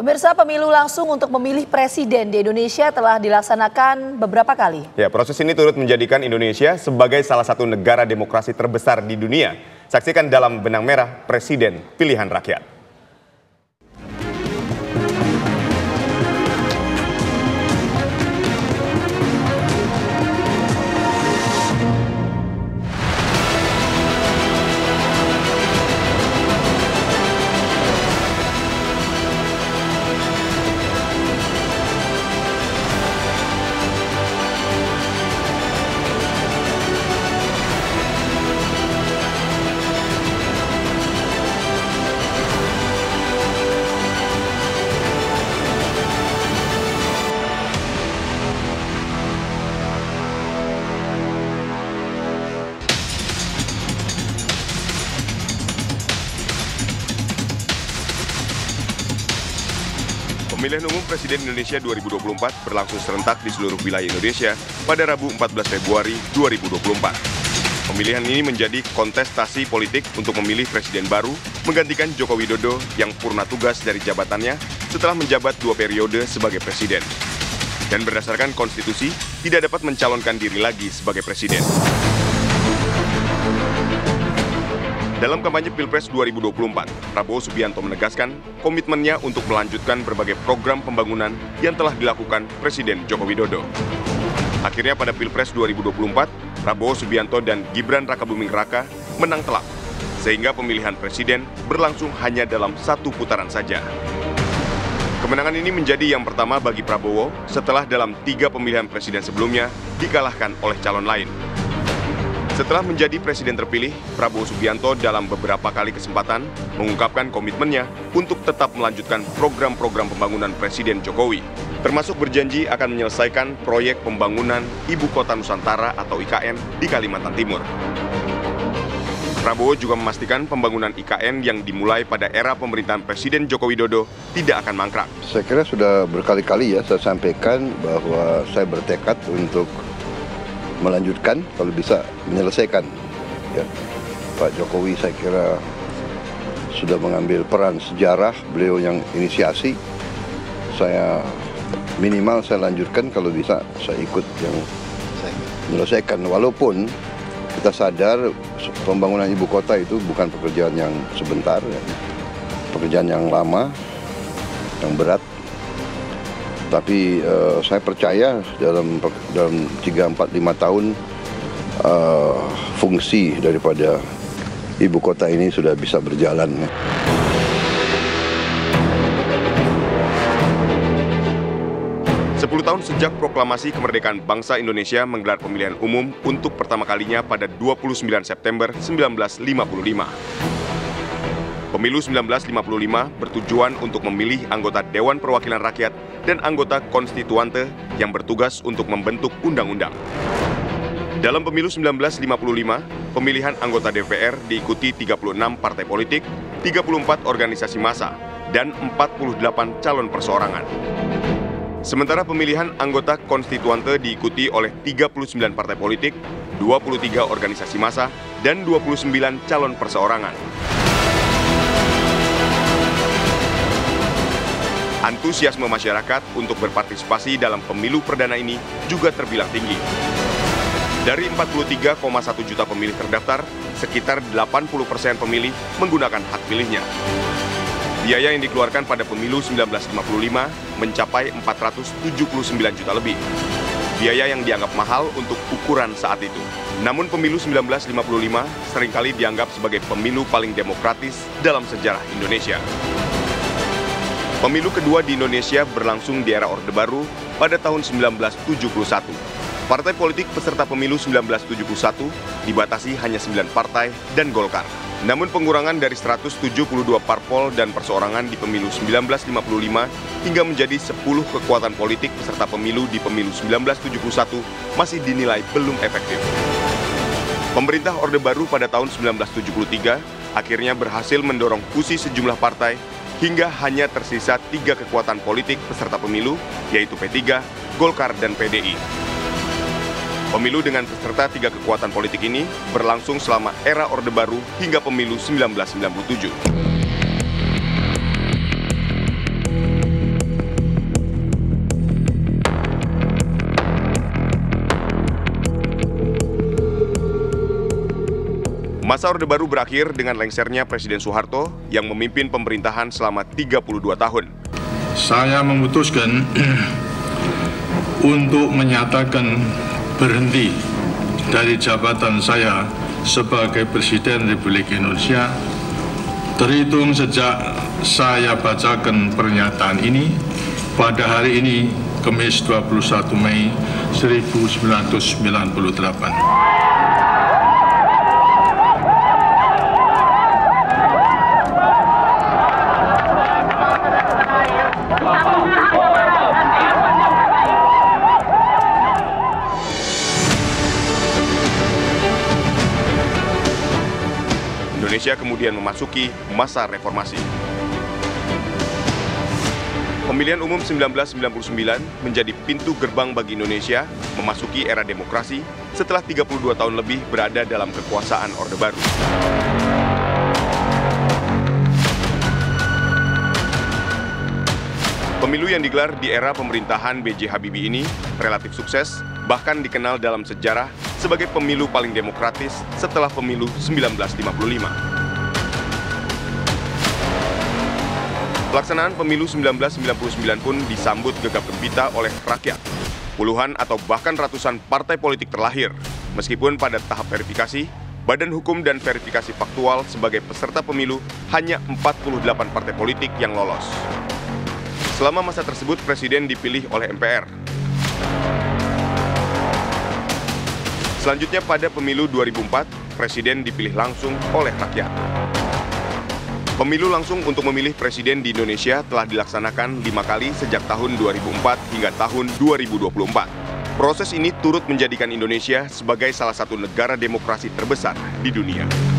Pemirsa, pemilu langsung untuk memilih presiden di Indonesia telah dilaksanakan beberapa kali. Ya, proses ini turut menjadikan Indonesia sebagai salah satu negara demokrasi terbesar di dunia. Saksikan dalam Benang Merah Presiden Pilihan Rakyat. Pemilihan umum Presiden Indonesia 2024 berlangsung serentak di seluruh wilayah Indonesia pada Rabu 14 Februari 2024. Pemilihan ini menjadi kontestasi politik untuk memilih presiden baru menggantikan Joko Widodo yang purna tugas dari jabatannya setelah menjabat 2 periode sebagai presiden. Dan berdasarkan konstitusi, tidak dapat mencalonkan diri lagi sebagai presiden. Dalam kampanye Pilpres 2024, Prabowo Subianto menegaskan komitmennya untuk melanjutkan berbagai program pembangunan yang telah dilakukan Presiden Joko Widodo. Akhirnya pada Pilpres 2024, Prabowo Subianto dan Gibran Rakabuming Raka menang telak, sehingga pemilihan presiden berlangsung hanya dalam 1 putaran saja. Kemenangan ini menjadi yang pertama bagi Prabowo setelah dalam 3 pemilihan presiden sebelumnya dikalahkan oleh calon lain. Setelah menjadi presiden terpilih, Prabowo Subianto dalam beberapa kali kesempatan mengungkapkan komitmennya untuk tetap melanjutkan program-program pembangunan Presiden Jokowi, termasuk berjanji akan menyelesaikan proyek pembangunan Ibu Kota Nusantara atau IKN di Kalimantan Timur. Prabowo juga memastikan pembangunan IKN yang dimulai pada era pemerintahan Presiden Joko Widodo tidak akan mangkrak. Saya kira sudah berkali-kali ya saya sampaikan bahwa saya bertekad untuk melanjutkan, kalau bisa menyelesaikan. Ya, Pak Jokowi saya kira sudah mengambil peran sejarah, beliau yang inisiasi. Saya minimal saya lanjutkan, kalau bisa saya ikut yang menyelesaikan. Walaupun kita sadar pembangunan ibu kota itu bukan pekerjaan yang sebentar, ya. Pekerjaan yang lama, yang berat. Tapi saya percaya dalam 3, 4, 5 tahun fungsi daripada ibu kota ini sudah bisa berjalan. 10 tahun sejak proklamasi kemerdekaan bangsa Indonesia menggelar pemilihan umum untuk pertama kalinya pada 29 September 1955. Pemilu 1955 bertujuan untuk memilih anggota Dewan Perwakilan Rakyat dan anggota konstituante yang bertugas untuk membentuk undang-undang. Dalam pemilu 1955, pemilihan anggota DPR diikuti 36 partai politik, 34 organisasi massa, dan 48 calon perseorangan. Sementara pemilihan anggota konstituante diikuti oleh 39 partai politik, 23 organisasi massa, dan 29 calon perseorangan. Antusiasme masyarakat untuk berpartisipasi dalam pemilu perdana ini juga terbilang tinggi. Dari 43,1 juta pemilih terdaftar, sekitar 80% pemilih menggunakan hak pilihnya. Biaya yang dikeluarkan pada pemilu 1955 mencapai 479 juta lebih. Biaya yang dianggap mahal untuk ukuran saat itu. Namun pemilu 1955 seringkali dianggap sebagai pemilu paling demokratis dalam sejarah Indonesia. Pemilu kedua di Indonesia berlangsung di era Orde Baru pada tahun 1971. Partai politik peserta pemilu 1971 dibatasi hanya 9 partai dan Golkar. Namun pengurangan dari 172 parpol dan perseorangan di pemilu 1955 hingga menjadi 10 kekuatan politik peserta pemilu di pemilu 1971 masih dinilai belum efektif. Pemerintah Orde Baru pada tahun 1973 akhirnya berhasil mendorong fusi sejumlah partai hingga hanya tersisa 3 kekuatan politik peserta pemilu, yaitu P3, Golkar, dan PDI. Pemilu dengan peserta 3 kekuatan politik ini berlangsung selama era Orde Baru hingga pemilu 1997. Masa Orde Baru berakhir dengan lengsernya Presiden Soeharto yang memimpin pemerintahan selama 32 tahun. Saya memutuskan untuk menyatakan berhenti dari jabatan saya sebagai Presiden Republik Indonesia terhitung sejak saya bacakan pernyataan ini pada hari ini, Kamis 21 Mei 1998. Indonesia kemudian memasuki masa reformasi. Pemilihan umum 1999 menjadi pintu gerbang bagi Indonesia memasuki era demokrasi setelah 32 tahun lebih berada dalam kekuasaan Orde Baru. Pemilu yang digelar di era pemerintahan B.J. Habibie ini relatif sukses, bahkan dikenal dalam sejarah sebagai pemilu paling demokratis setelah pemilu 1955. Pelaksanaan pemilu 1999 pun disambut gegap gempita oleh rakyat. Puluhan atau bahkan ratusan partai politik terlahir, meskipun pada tahap verifikasi, Badan Hukum dan Verifikasi Faktual sebagai peserta pemilu hanya 48 partai politik yang lolos. Selama masa tersebut, Presiden dipilih oleh MPR. Selanjutnya pada pemilu 2004, Presiden dipilih langsung oleh rakyat. Pemilu langsung untuk memilih Presiden di Indonesia telah dilaksanakan 5 kali sejak tahun 2004 hingga tahun 2024. Proses ini turut menjadikan Indonesia sebagai salah satu negara demokrasi terbesar di dunia.